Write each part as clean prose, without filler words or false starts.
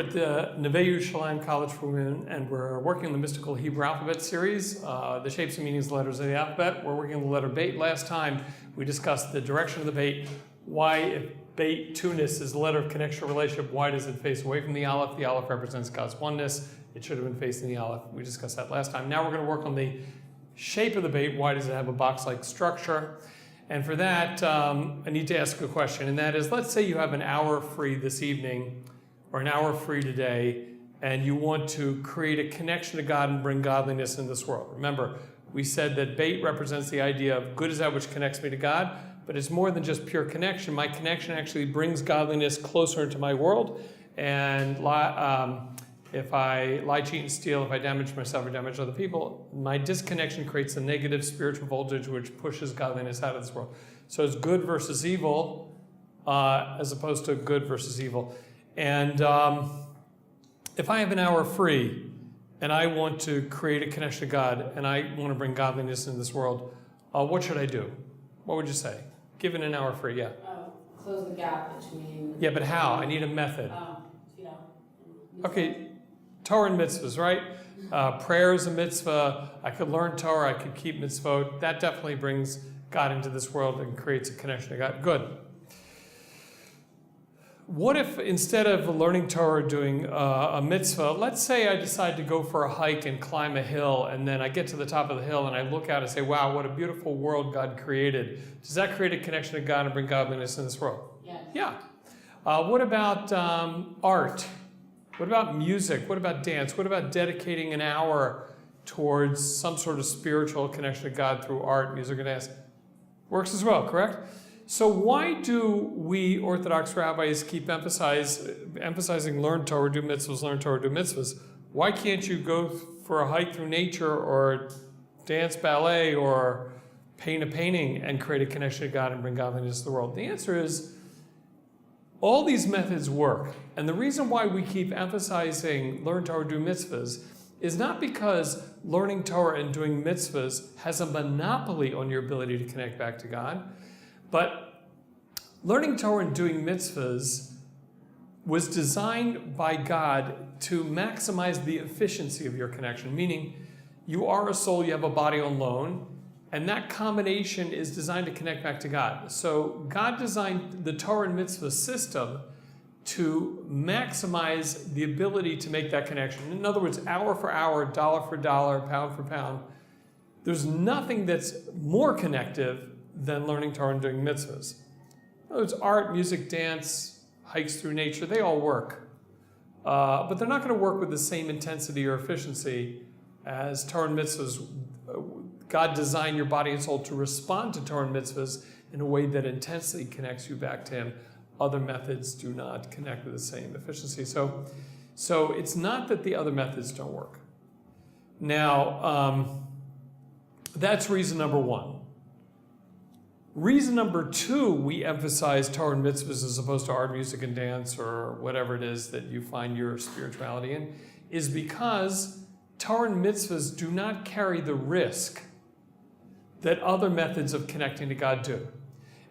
We're at the Neve Yerushalayim College for Women, and we're working on the Mystical Hebrew Alphabet series, the shapes and meanings of letters of the alphabet. We're working on the letter Beit. Last time we discussed the direction of the Beit, why if Beit Tunis is the letter of connection or relationship, why does it face away from the Aleph? The Aleph represents God's oneness. It should have been facing the Aleph. We discussed that last time. Now we're going to work on the shape of the Beit. Why does it have a box-like structure? And for that, I need to ask a question, and that is, let's say you have an hour free this evening, or an hour free today, and you want to create a connection to God and bring godliness in this world. Remember, we said that Beit represents the idea of good is that which connects me to God, but it's more than just pure connection. My connection actually brings godliness closer into my world, and if I lie, cheat, and steal, if I damage myself or damage other people, my disconnection creates a negative spiritual voltage which pushes godliness out of this world. So it's good versus evil, as opposed to good versus evil. And if I have an hour free and I want to create a connection to God and I want to bring godliness into this world, what should I do? What would you say? Given an hour free, yeah. Close the gap between... Yeah, but how? I need a method. Yeah. Okay, Torah and mitzvahs, right? Prayer is a mitzvah. I could learn Torah. I could keep mitzvot. That definitely brings God into this world and creates a connection to God. Good. What if instead of learning Torah or doing a mitzvah, let's say I decide to go for a hike and climb a hill, and then I get to the top of the hill and I look out and say, wow, what a beautiful world God created. Does that create a connection to God and bring godliness in this world? Yes. Yeah. What about art? What about music? What about dance? What about dedicating an hour towards some sort of spiritual connection to God through art, music, and dance? Works as well, correct? So why do we Orthodox rabbis keep emphasizing learn Torah, do mitzvahs, learn Torah, do mitzvahs? Why can't you go for a hike through nature or dance ballet or paint a painting and create a connection to God and bring godliness to the world? The answer is all these methods work. And the reason why we keep emphasizing learn Torah, do mitzvahs is not because learning Torah and doing mitzvahs has a monopoly on your ability to connect back to God. But learning Torah and doing mitzvahs was designed by God to maximize the efficiency of your connection, meaning you are a soul, you have a body on loan, and that combination is designed to connect back to God. So God designed the Torah and mitzvah system to maximize the ability to make that connection. In other words, hour for hour, dollar for dollar, pound for pound. There's nothing that's more connective than learning Torah and doing mitzvahs. In other words, art, music, dance, hikes through nature, they all work. But they're not going to work with the same intensity or efficiency as Torah and mitzvahs. God designed your body and soul to respond to Torah and mitzvahs in a way that intensely connects you back to Him. Other methods do not connect with the same efficiency. So it's not that the other methods don't work. Now, that's reason number one. Reason number two, we emphasize Torah and mitzvahs as opposed to art, music, and dance, or whatever it is that you find your spirituality in, is because Torah and mitzvahs do not carry the risk that other methods of connecting to God do.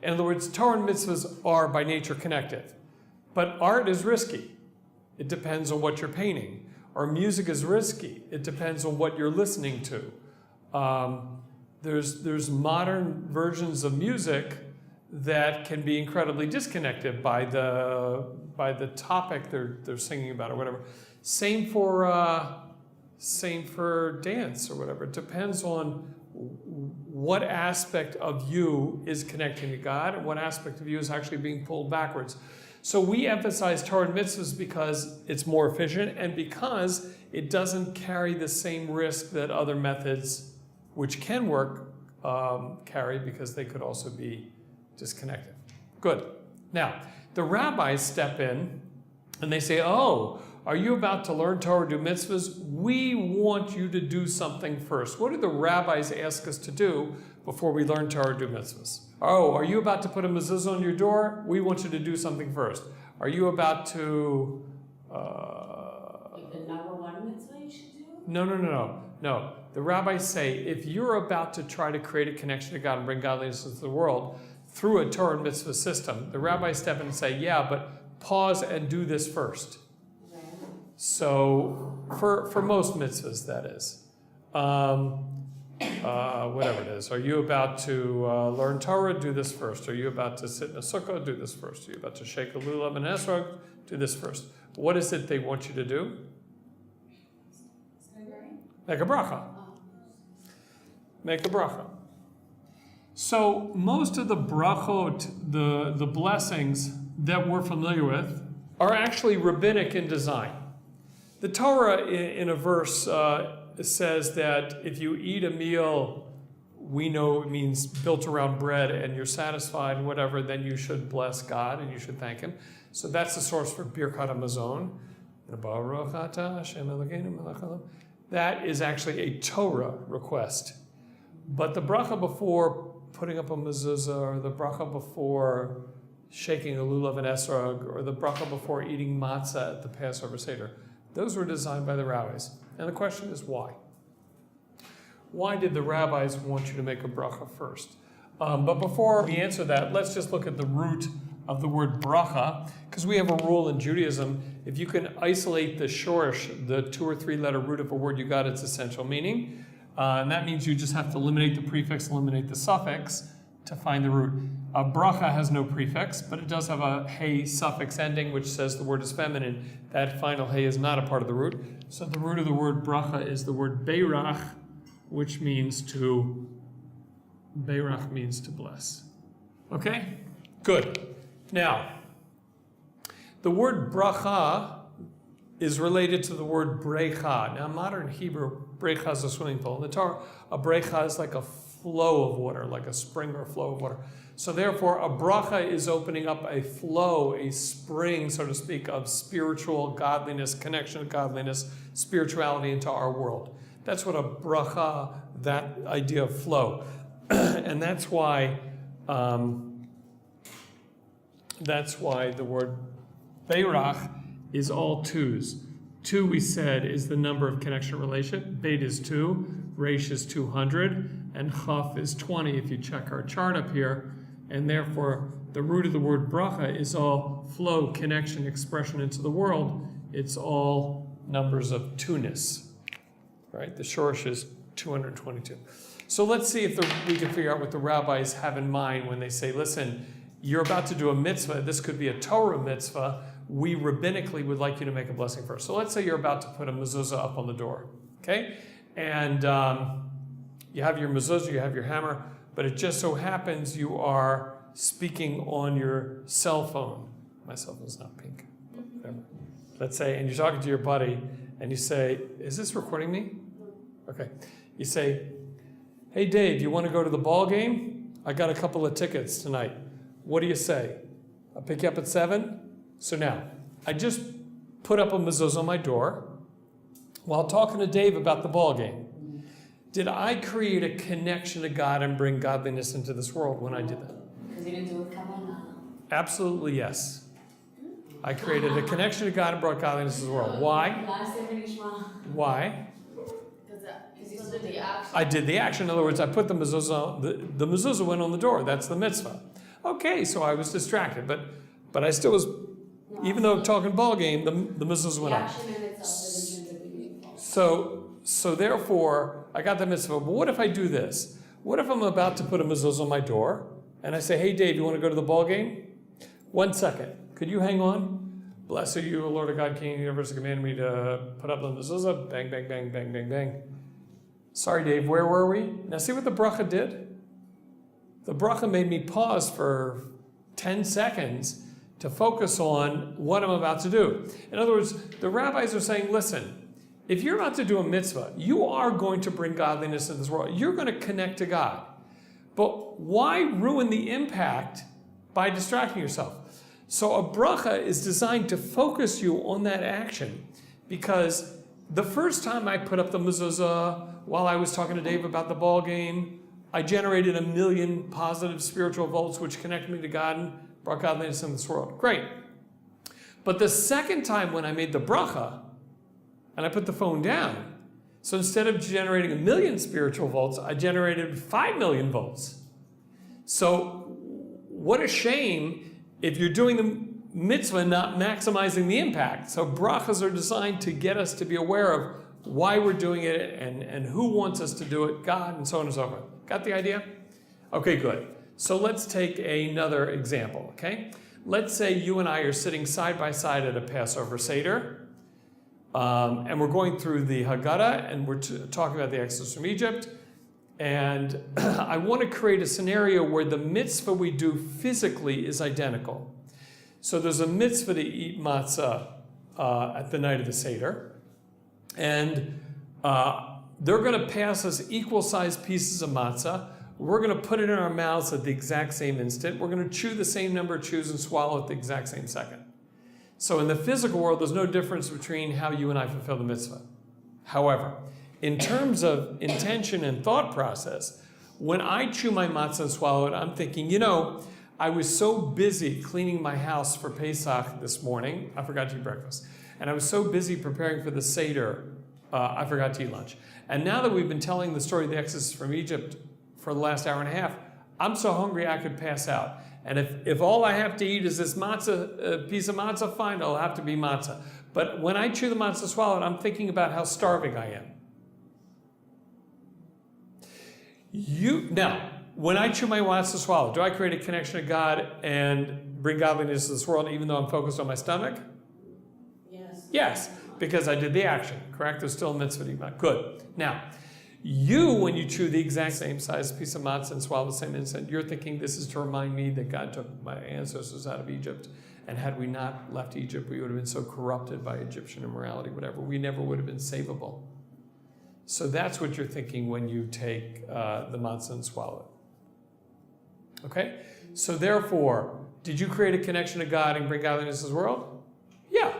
In other words, Torah and mitzvahs are by nature connective, but art is risky. It depends on what you're painting. Or music is risky. It depends on what you're listening to. There's modern versions of music that can be incredibly disconnected by the topic they're singing about or whatever. Same for dance or whatever. It depends on what aspect of you is connecting to God and what aspect of you is actually being pulled backwards. So we emphasize Torah and mitzvahs because it's more efficient and because it doesn't carry the same risk that other methods, which can work, carry, because they could also be disconnected. Good. Now, the rabbis step in and they say, oh, are you about to learn Torah, do mitzvahs? We want you to do something first. What do the rabbis ask us to do before we learn Torah, do mitzvahs? Oh, are you about to put a mezuzah on your door? We want you to do something first. Are you about to... Like the number one mitzvah you should do? No. The rabbis say, if you're about to try to create a connection to God and bring godliness into the world through a Torah and mitzvah system, the rabbis step in and say, yeah, but pause and do this first. So for most mitzvahs, that is. Whatever it is. Are you about to learn Torah? Do this first. Are you about to sit in a sukkah? Do this first. Are you about to shake a lulav and esrog? Do this first. What is it they want you to do? Make a bracha. Make a bracha. So most of the brachot, the blessings that we're familiar with, are actually rabbinic in design. The Torah in a verse says that if you eat a meal, we know it means built around bread, and you're satisfied and whatever, then you should bless God and you should thank Him. So that's the source for Birkat HaMazon. That is actually a Torah request. But the bracha before putting up a mezuzah, or the bracha before shaking a lulav and esrog, or the bracha before eating matzah at the Passover Seder, those were designed by the rabbis. And the question is why? Why did the rabbis want you to make a bracha first? But before we answer that, let's just look at the root of the word bracha, because we have a rule in Judaism: if you can isolate the shorish, the 2 or 3 letter root of a word, you got its essential meaning. And that means you just have to eliminate the prefix, eliminate the suffix to find the root. A bracha has no prefix, but it does have a hey suffix ending, which says the word is feminine. That final hey is not a part of the root. So the root of the word bracha is the word beirach, which means to bless. Okay? Good. Now, the word bracha is related to the word brecha. Now, modern Hebrew, brecha is a swimming pool. In the Torah, a brecha is like a flow of water, like a spring or flow of water. So therefore, a bracha is opening up a flow, a spring, so to speak, of spiritual godliness, connection to godliness, spirituality into our world. That's what a bracha, that idea of flow. And that's why the word beirach is all 2s. 2, we said, is the number of connection relation. Beit is 2, Resh is 200, and Chaf is 20 if you check our chart up here. And therefore, the root of the word bracha is all flow, connection, expression into the world. It's all numbers of 2-ness, right? The shorish is 222. So let's see if we can figure out what the rabbis have in mind when they say, listen, you're about to do a mitzvah. This could be a Torah mitzvah. We rabbinically would like you to make a blessing first. So let's say you're about to put a mezuzah up on the door, okay? And you have your mezuzah, you have your hammer, but it just so happens you are speaking on your cell phone. My cell phone's not pink, but whatever. Let's say, and you're talking to your buddy, and you say, is this recording me? Okay. You say, hey Dave, you want to go to the ball game? I got a couple of tickets tonight. What do you say? I'll pick you up at 7? So now, I just put up a mezuzah on my door while talking to Dave about the ball game. Did I create a connection to God and bring godliness into this world when I did that? Because you didn't do it kavanah. Absolutely yes. I created a connection to God and brought godliness into the world. Why? Why? Because you did the action. I did the action. In other words, I put the mezuzah, the mezuzah went on the door. That's the mitzvah. Okay, so I was distracted, but I still was, even though talking ball game, the mezuzah went on. The action in itself is intrinsically meaningful. So therefore, I got the mitzvah. But what if I do this? What if I'm about to put a mezuzah on my door, and I say, hey Dave, you want to go to the ball game? 1 second. Could you hang on? Blessed are you, O Lord of God, King of the universe, commanded me to put up the mezuzah. Bang, bang, bang, bang, bang, bang. Sorry, Dave, where were we? Now see what the bracha did? The bracha made me pause for 10 seconds to focus on what I'm about to do. In other words, the rabbis are saying, listen, if you're about to do a mitzvah, you are going to bring godliness into this world. You're going to connect to God. But why ruin the impact by distracting yourself? So a bracha is designed to focus you on that action, because the first time I put up the mezuzah while I was talking to Dave about the ball game, I generated 1 million positive spiritual volts which connected me to God and brought godliness in this world. Great. But the second time when I made the bracha and I put the phone down, so instead of generating 1 million spiritual volts, I generated 5 million volts. So what a shame if you're doing mitzvah not maximizing the impact. So brachas are designed to get us to be aware of why we're doing it and who wants us to do it, God, and so on and so forth. Got the idea? Okay, good. So let's take another example, okay? Let's say you and I are sitting side by side at a Passover Seder, and we're going through the Haggadah, and we're talking about the Exodus from Egypt, and I want to create a scenario where the mitzvah we do physically is identical. So there's a mitzvah to eat matzah at the night of the Seder, and they're going to pass us equal-sized pieces of matzah. We're going to put it in our mouths at the exact same instant. We're going to chew the same number of chews and swallow at the exact same second. So in the physical world, there's no difference between how you and I fulfill the mitzvah. However, in terms of intention and thought process, when I chew my matzah and swallow it, I'm thinking, you know, I was so busy cleaning my house for Pesach this morning, I forgot to eat breakfast. And I was so busy preparing for the Seder, I forgot to eat lunch. And now that we've been telling the story of the Exodus from Egypt for the last hour and a half, I'm so hungry I could pass out. And if all I have to eat is this matzah, piece of matzah, fine, it'll have to be matzah. But when I chew the matzah swallowed, I'm thinking about how starving I am. Now, when I chew my matzah swallowed, do I create a connection to God and bring godliness to this world even though I'm focused on my stomach? Yes. Yes, because I did the action, correct? There's still a mitzvah to eat. Good. Now, when you chew the exact same size piece of matzah and swallow the same instant, you're thinking this is to remind me that God took my ancestors out of Egypt, and had we not left Egypt, we would have been so corrupted by Egyptian immorality, whatever. We never would have been savable. So that's what you're thinking when you take the matzah and swallow it. Okay? So therefore, did you create a connection to God and bring godliness to this world? Yeah.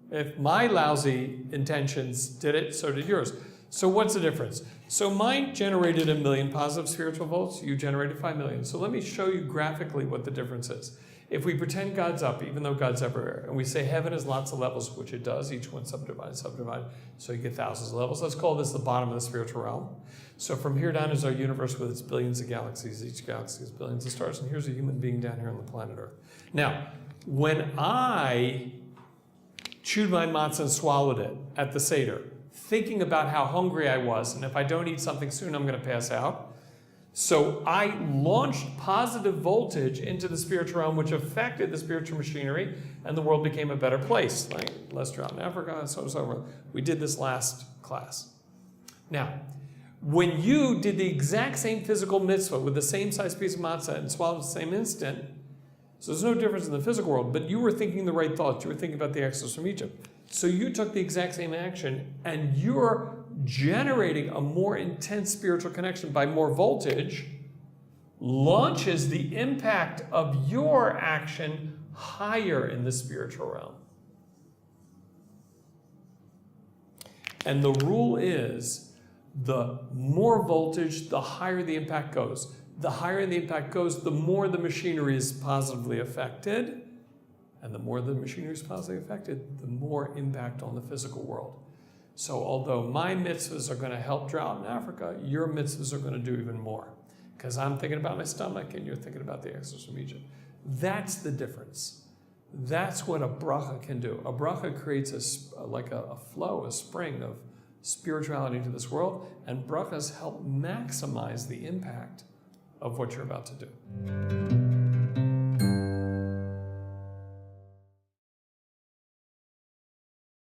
If my lousy intentions did it, so did yours. So what's the difference? So mine generated 1 million positive spiritual volts. You generated 5 million. So let me show you graphically what the difference is. If we pretend God's up, even though God's everywhere, and we say heaven has lots of levels, which it does, each one subdivided, so you get thousands of levels. Let's call this the bottom of the spiritual realm. So from here down is our universe with its billions of galaxies. Each galaxy has billions of stars, and here's a human being down here on the planet Earth. Now, when I chewed my matzah and swallowed it at the Seder, thinking about how hungry I was, and if I don't eat something soon, I'm going to pass out. So I launched positive voltage into the spiritual realm, which affected the spiritual machinery, and the world became a better place, like less drought in Africa, and so on and so forth. We did this last class. Now, when you did the exact same physical mitzvah with the same size piece of matzah and swallowed the same instant, so there's no difference in the physical world, but you were thinking the right thoughts. You were thinking about the Exodus from Egypt. So you took the exact same action, and you're generating a more intense spiritual connection by more voltage, launches the impact of your action higher in the spiritual realm. And the rule is, the more voltage, the higher the impact goes. The higher the impact goes, the more the machinery is positively affected. And the more the machinery is positively affected, the more impact on the physical world. So although my mitzvahs are going to help drought in Africa, your mitzvahs are going to do even more. Because I'm thinking about my stomach and you're thinking about the Exodus from Egypt. That's the difference. That's what a bracha can do. A bracha creates a flow, a spring of spirituality into this world, and brachas help maximize the impact of what you're about to do.